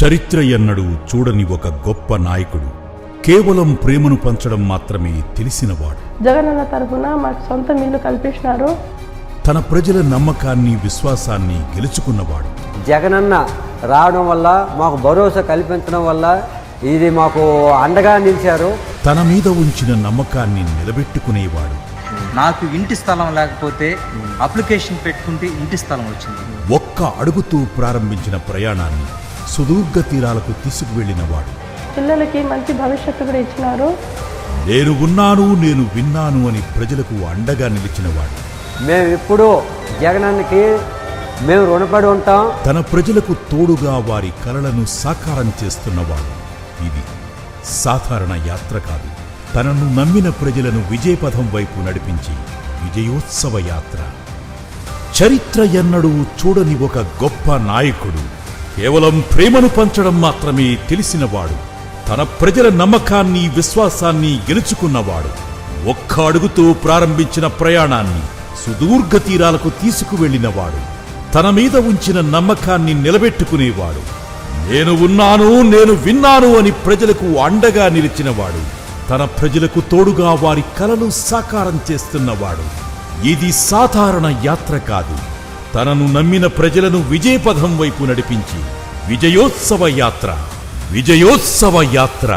చరిత్ర ఎన్నడూ చూడని ఒక గొప్ప నాయకుడు, కేవలం ప్రేమను పంచడం మాత్రమే తెలిసినవాడు. జగనన్న తరఫున మాకు సొంత ఇల్లు కల్పించినారు. తన ప్రజల నమ్మకాన్ని, విశ్వాసాన్ని గెలుచుకున్నవాడు. జగనన్న రావడం వల్ల మాకు భరోసా కల్పించడం వల్ల ఇది మాకు అండగా నిలిచారు. తన మీద ఉంచిన నమ్మకాన్ని నిలబెట్టుకునేవాడు. నాకు ఇంటి స్థలం లేకపోతే అప్లికేషన్ పెట్టుకుంటే ఇంటి స్థలం వచ్చింది. ఒక్క అడుగుతూ ప్రారంభించిన ప్రయాణాన్ని సుదూర్ఘ తీరాలకు తీసుకువెళ్ళినవాడు. పిల్లలకి మంచి భవిష్యత్తు కూడా ఇచ్చినారు. నేను ఉన్నాను, నేను విన్నాను అని ప్రజలకు అండగా నిలిచినవాడు. మేము ఇప్పుడు జగనన్నకి మేము రుణపడి ఉంటాం. తన ప్రజలకు తోడుగా వారి కలలను సాకారం చేస్తున్నవాడు. ఇది సాధారణ యాత్ర కాదు. తనను నమ్మిన ప్రజలను విజయపథం వైపు నడిపించి విజయోత్సవ యాత్ర. చరిత్ర ఎన్నడూ చూడని ఒక గొప్ప నాయకుడు, కేవలం ప్రేమను పంచడం మాత్రమే తెలిసినవాడు. తన ప్రజల నమ్మకాన్ని, విశ్వాసాన్ని గెలుచుకున్నవాడు. ఒక్క అడుగుతో ప్రారంభించిన ప్రయాణాన్ని సుదూర్ఘ తీరాలకు తీసుకువెళ్ళినవాడు. తన మీద ఉంచిన నమ్మకాన్ని నిలబెట్టుకునేవాడు. నేను ఉన్నాను, నేను విన్నాను అని ప్రజలకు అండగా నిలిచినవాడు. తన ప్రజలకు తోడుగా వారి కలలు సాకారం చేస్తున్నవాడు. ఇది సాధారణ యాత్ర కాదు. తనను నమ్మిన ప్రజలను విజయపథం వైపు నడిపించి విజయోత్సవ యాత్ర. విజయోత్సవ యాత్ర.